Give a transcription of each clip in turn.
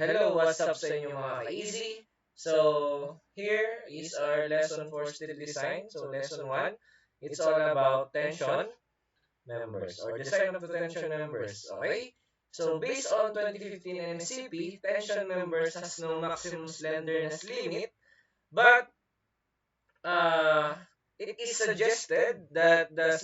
Hello, what's up sa inyo mga ka-easy? So, here is our lesson for steel design. So, lesson 1, it's all about tension members or design of the tension members. Okay? So, based on 2015 NCP, tension members has no maximum slenderness limit, but uh, it is suggested that the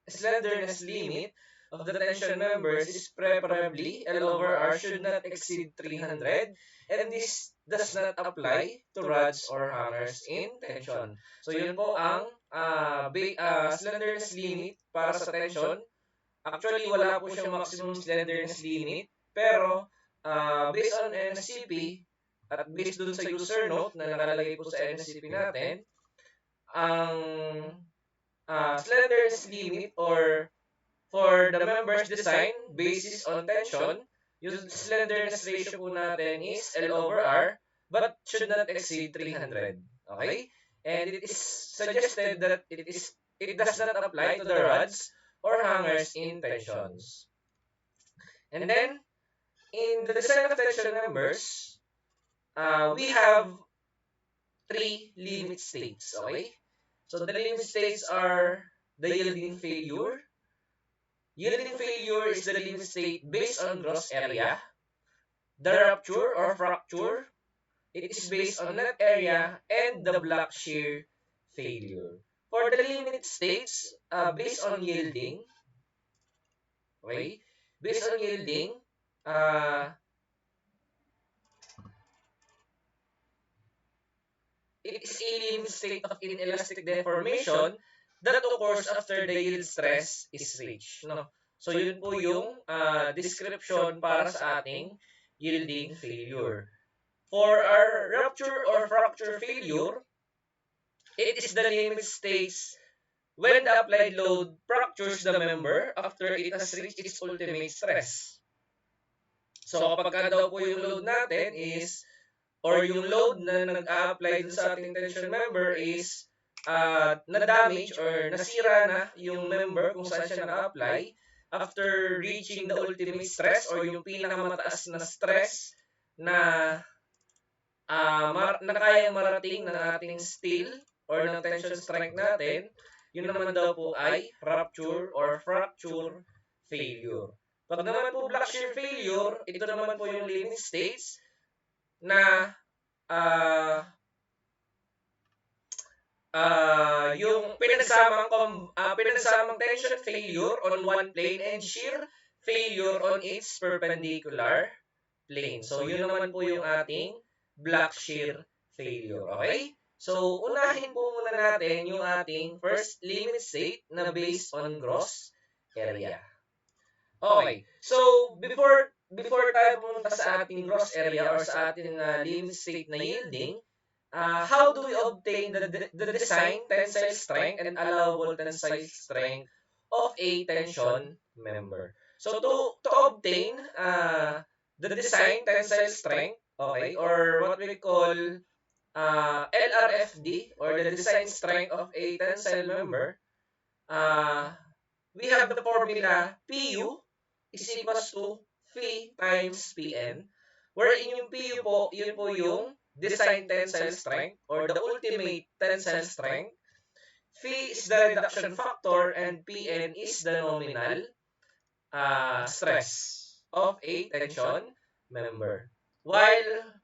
slenderness limit of the tension members is preferably L over R should not exceed 300, and this does not apply to rods or hangers in tension. So yun po ang slenderness limit para sa tension. Actually, wala po siyang maximum slenderness limit, pero based on NSCP at based dun sa user note na nakalagay po sa NSCP natin, ang slenderness limit or for the members design basis on tension, yung slenderness ratio po natin is L over R, but should not exceed 300. Okay? And it is suggested that it does not apply to the rods or hangers in tensions. And then, in the design of tension members, we have three limit states. Okay? So the limit states are the yielding failure. Yielding failure is the limit state based on gross area. The rupture or fracture, it is based on net area, and the block shear failure. For the limit states, based on yielding, okay, based on yielding, it is a limit state of inelastic deformation that occurs after the yield stress is reached. No? So yun po yung description para sa ating yielding failure. For our rupture or fracture failure, it is the limit states when the applied load fractures the member after it has reached its ultimate stress. So kapag daw po yung load natin is or yung load na nag-a-apply sa ating tension member is na-damage or nasira na yung member kung saan siya naka-apply after reaching the ultimate stress or yung pinakamataas na stress na kayang marating ng ating steel or ng tension strength natin, yun naman daw po ay rupture or fracture failure. Pag naman po block shear failure, ito naman po yung limit states na yung pinagsamang tension failure on one plane and shear failure on its perpendicular plane. So, yun naman po yung ating block shear failure. Okay? So, unahin po muna natin yung ating first limit state na based on gross area. Okay. So, before tayo pumunta sa ating gross area or sa ating limit state na yielding, how do we obtain the design tensile strength and allowable tensile strength of a tension member? So, to obtain the design tensile strength, okay, or what we call LRFD, or the design strength of a tensile member, we have the formula PU is equals to Phi times Pn, wherein yung PU po, yun po yung design tensile strength or the ultimate tensile strength. Phi is the reduction factor and Pn is the nominal stress of a tension member. While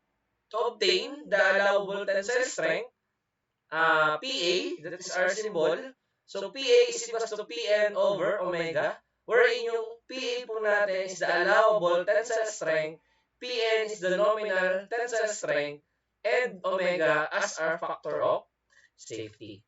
to obtain the allowable tensile strength, Pa, that is our symbol, so Pa is equals to Pn over omega, wherein yung Pa po natin is the allowable tensile strength, Pn is the nominal tensile strength, and omega as our factor of safety.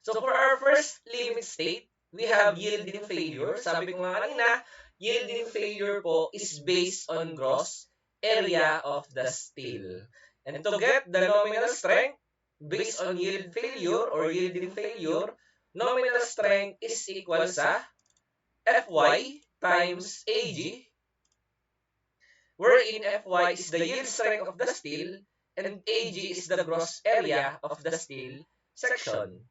So for our first limit state, we have yielding failure. Sabi ko nga kanina, yielding failure po is based on gross area of the steel. And to get the nominal strength based on yield failure or yielding failure, nominal strength is equal sa Fy times Ag, wherein Fy is the yield strength of the steel and Ag is the gross area of the steel section.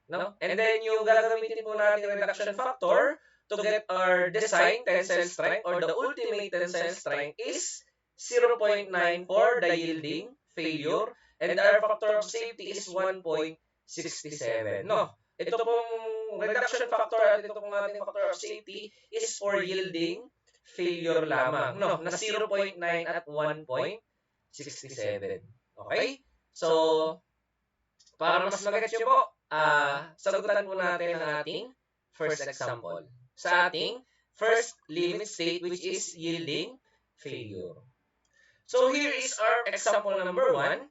No? And then yung gagamitin po natin reduction factor to get our design tensile strength or the ultimate tensile strength is 0.9 for the yielding failure, and our factor of safety is 1.67. No, ito pong reduction factor at ito pong ating factor of safety is for yielding failure lamang. No, na 0.9 at 1.67. Okay? So, para mas mag-gets nyo po, sagutan po natin ang ating first example. Sa ating first limit state, which is yielding failure. So here is our example number 1.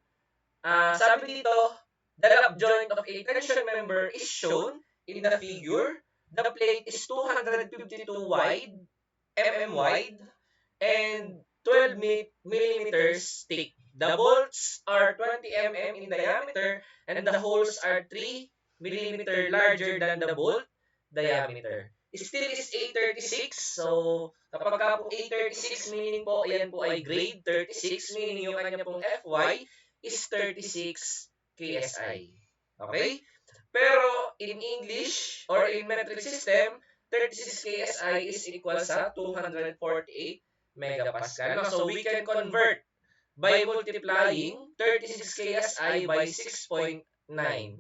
Sabi dito, the lap joint of a tension member is shown in the figure. The plate is 252 mm wide and 12 millimeters thick. The bolts are 20 mm in diameter and the holes are 3 millimeter larger than the bolt diameter. Steel is A36, so kapag ka po A36, meaning po, yan po ay grade 36, meaning yung kanya pong Fy is 36 KSI. Okay? Pero in English or in metric system, 36 KSI is equal sa 248 megapascal. No? So we can convert by multiplying 36 KSI by 6.9,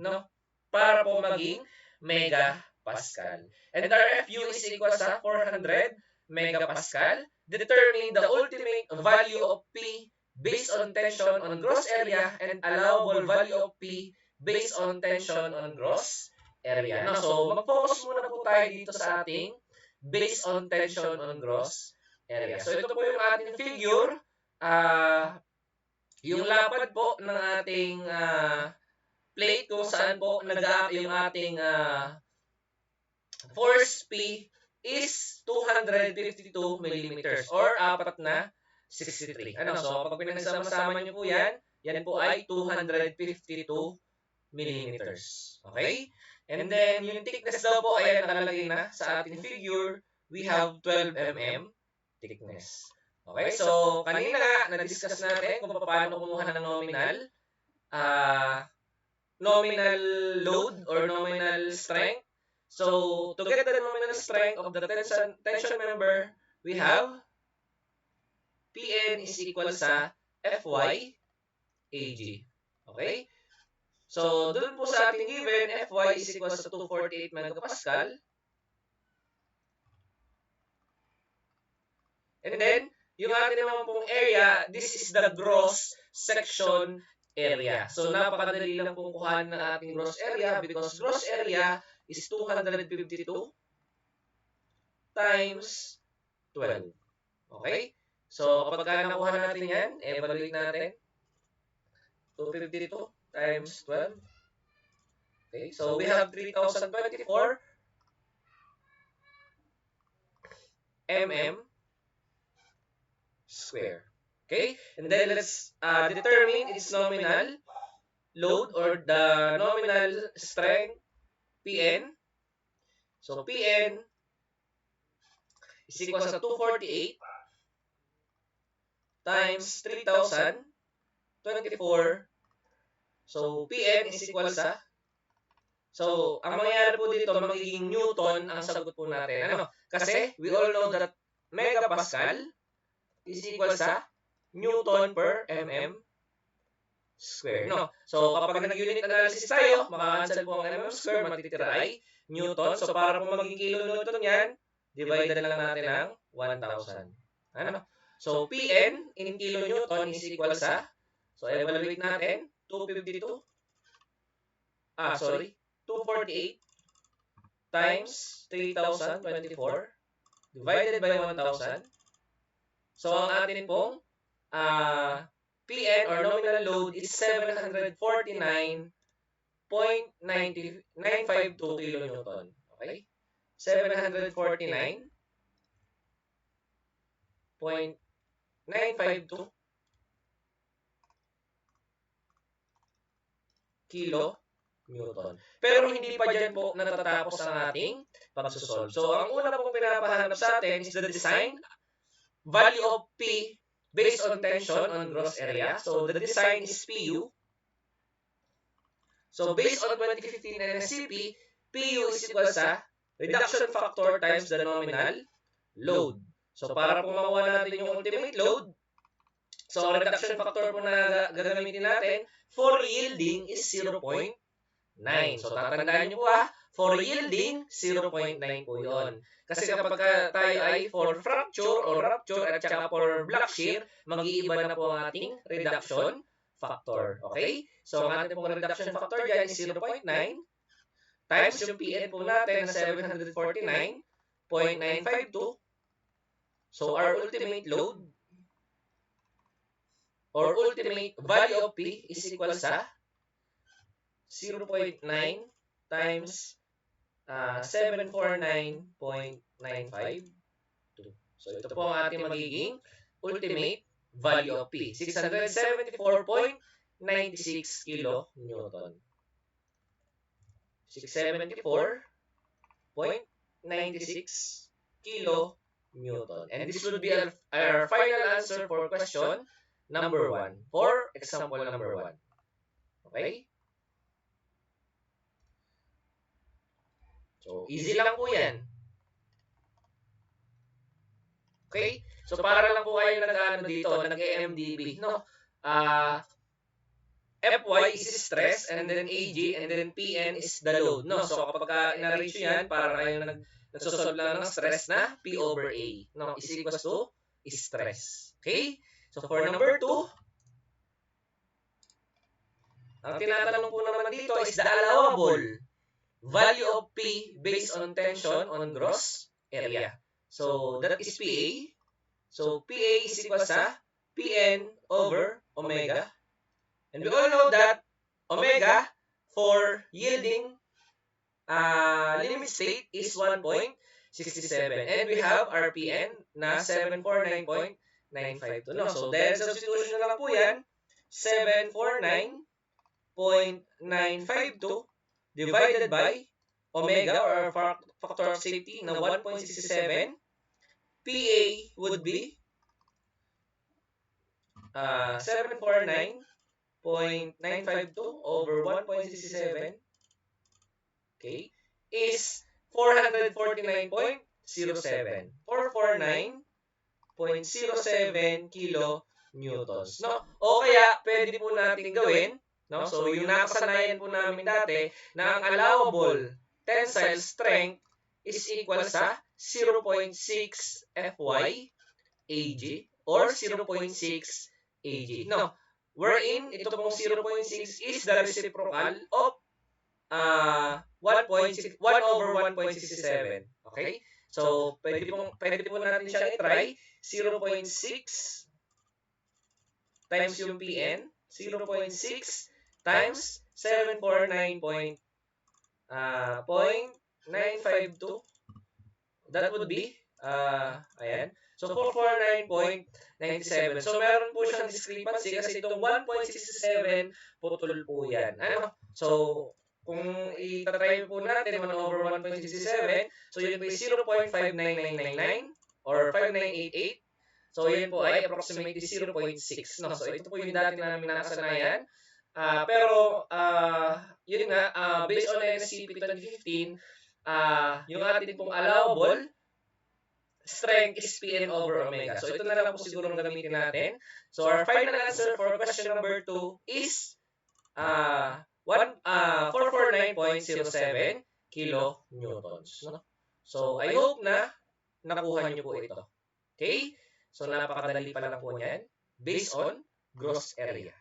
no? Para po maging megapascal. And our Fu is equal sa 400 megapascal. Determine the ultimate value of P based on tension on gross area and allowable value of P based on tension on gross area. No? So, mag-focus muna po tayo dito sa ating based on tension on gross area. So, ito po yung ating figure. Yung lapad po ng ating plate kung saan po yung ating force P is 252 millimeters or 4 na 63. Ano? So, pag pinagsama-sama nyo po yan po ay 252 millimeters. Okay? And then, yung thickness daw po ay nakalagay na sa ating figure. We have 12 mm thickness. Okay? So, kanina na-discuss natin kung paano kumuha ng nominal load or nominal strength. So, to get the nominal strength of the tension member, we have Pn is equal sa Fy Ag. Okay? So, doon po sa ating given, Fy is equal sa 248 megapascal. And then, yung ating naman pong area, this is the gross section area. So, napakadali lang pong kuhanin ng ating gross area because gross area is 252 times 12. Okay? So, kapag nakuha natin yan, evaluate natin. 252 times 12. Okay? So, we have 3,024 mm square. Okay? And then, let's determine its nominal load or the nominal strength Pn. So, Pn is equal sa 248 times 3,024. So, Pn is equal sa, so, ang mangyayari po dito, magiging Newton ang sagot po natin. Ano? Kasi, we all know that megapascal is equal sa Newton per mm square. No? So, kapag nag-unit analysis tayo, makakancel po ang mm square, matitira ay Newton. So, para po maging kilonewton yan, divided lang natin ng 1,000. Ano? So, Pn in kilonewton is equal sa, so, evaluate natin, 248 times 3,024 divided by 1,000. So, ang atin pong Pn or nominal load is 749.952 kilonewton. Okay? 749.952 kilonewton. Pero hindi pa dyan po natatapos ang ating pagsusolve. So, ang una pong pinapahanap sa atin is the design value of P based on tension on gross area. So, the design is Pu. So, based on 2015 NSCP, Pu is equal sa reduction factor times the nominal load. So, para po makuha natin yung ultimate load, So, ang reduction factor po na gagamitin natin for yielding is 0.9. So, tatandaan nyo po for yielding, 0.9 po yun. Kasi kapag tayo ay for fracture or rupture at saka for block shear, mag-iiba na po ang ating reduction factor. Okay? So, ang ating pong reduction factor dyan is 0.9 times yung PN po natin na 749.952. So, our ultimate load or ultimate value of P is equal sa 0.9 times 749.952. So, ito po ang ating magiging ultimate value of P. 674.96 kilonewton. 674.96 kilonewton. And this would be our final answer for question number 1. For example number 1. Okay? So, easy lang po yan. Okay? So, para lang po kayo nag-ano dito, nag-MDB, no? Fy is stress, and then Ag, and then Pn is the load, no? So, kapag ina-reach yan, para kayo nagsosolve lang ng stress na P over A, no? Is equals to stress. Okay? So, for number 2, ang tinatanong po naman dito is the allowable value of P based on tension on gross area. So, that is PA. So, PA is equal sa Pn over omega. And we all know that omega for yielding limit state is 1.67. And we have our Pn na 749.952. No? So, dahil substitution na lang po yan, 749.952 divided by omega or factor of safety na 1.67, PA would be 749.952 over 1.67, okay, is 449.07. 449.07 kilonewtons. No? O kaya, pwede po natin gawin, no? So, yung nakasanayan po namin dati na ang allowable tensile strength is equal sa 0.6 Fy Ag or 0.6 Ag. No, wherein ito pong 0.6 is the reciprocal of 1 over 1.67. Okay? So, pwede po natin siyang i-try. 0.6 times yung Pn, 0.6 times 749.952. That would be, ayan. So, 449.97. So, meron po siyang discrepancy kasi itong 1.67 putol po yan. Ano? So, kung itatry po natin 1 over 1.67, so yun po ay 0.59999 or 5988. So, yun po ay approximately 0.6. No? So, ito po yung dati namin nakasanayan. Pero, yun nga, based on NSCP 2015, yung ating pong allowable strength is Pn over omega. So, ito na lang po siguro ang gamitin natin. So, our final answer for question number 2 is 449.07 kilonewtons. No? So, I hope na nakuha nyo po ito. Okay? So, napakadali pa lang po niyan based on gross area.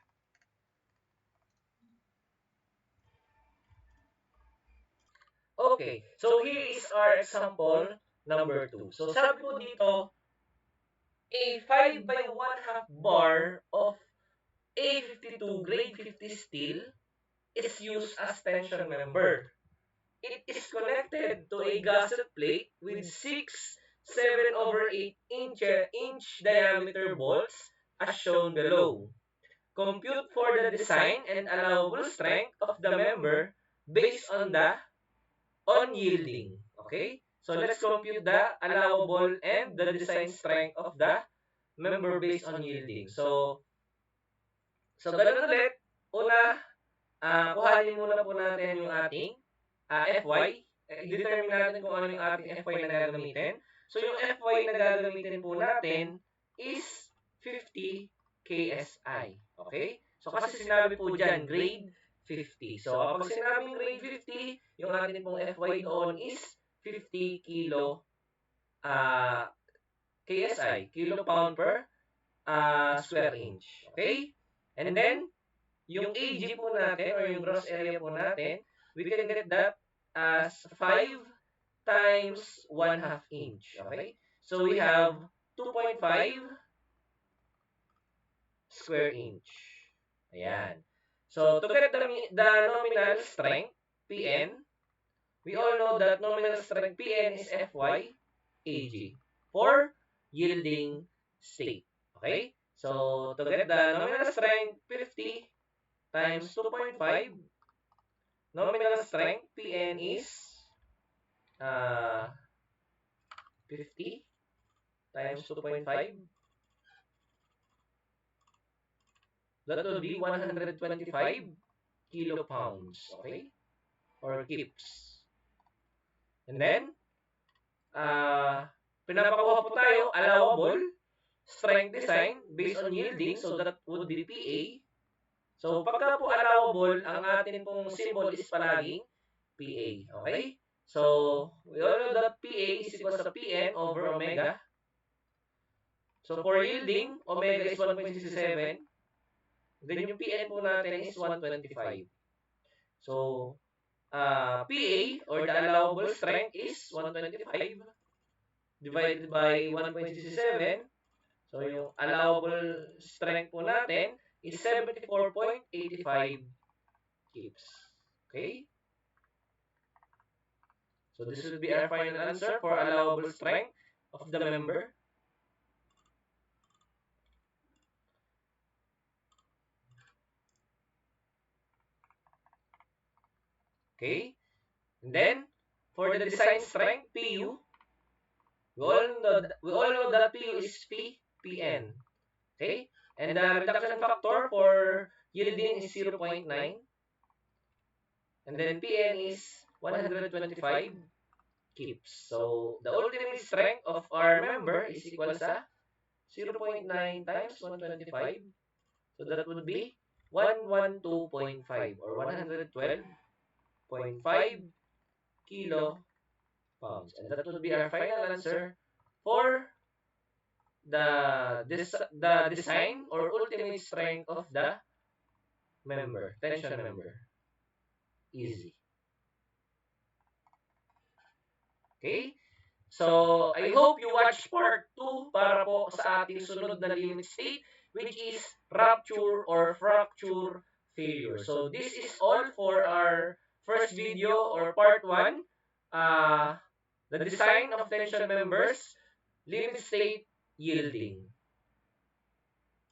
Okay. So, here is our example number 2. So, sabi po dito, a 5 by 1/2 bar of A52 grade 50 steel is used as tension member. It is connected to a gusset plate with 6 7/8 inch diameter bolts as shown below. Compute for the design and allowable strength of the member based on yielding. Okay? So let's compute the allowable and the design strength of the member based on yielding. So ganun ulit. Una, kuhanin muna po natin yung ating Fy. I-determine natin kung ano yung ating Fy na gagamitin. So, yung Fy na gagamitin po natin is 50 KSI. Okay? So, kasi sinabi po dyan, grade 50. So, kapag sinabing grade 50, yung atin pong FY doon is 50 kilo KSI, kilo pound per square inch. Okay? And then, yung AG po natin or yung gross area po natin, we can get that as 5 times 1/2 inch. Okay? So, we have 2.5 square inch. Ayan. So, to get the nominal strength, PN, we all know that nominal strength PN is Fy Ag for yielding state. Okay? So, to get the nominal strength, 50 times 2.5, nominal strength PN is 50 times 2.5. That will be 125 kilopounds. Okay? Or kips. And then, pinapakuha po tayo, allowable strength design based on yielding, so that would be PA. So, pagka po allowable, ang atin pong symbol is palaging PA. Okay? So, we all know that PA is equal to PN over omega. So, for yielding, omega is 1.67. Then, yung PN po natin is 125. So, PA, or the allowable strength, is 125 divided by 1.67. So, yung allowable strength po natin is 74.85 kips. Okay? So, this will be our final answer for allowable strength of the member. Okay? And then, for the design strength, PU, we all know that PU is PN. Okay? And the reduction factor for yielding is 0.9. And then PN is 125 kips. So, the ultimate strength of our member is equal sa 0.9 times 125. So, that would be 112.5 or 112.5 kilo pounds. And that would be our final answer for the design or ultimate strength of the member, tension member. Easy. Okay? So, I hope you watch part 2 para po sa ating sunod na limit state, which is rupture or fracture failure. So, this is all for our first video or part 1. The design of tension members, limit state, yielding.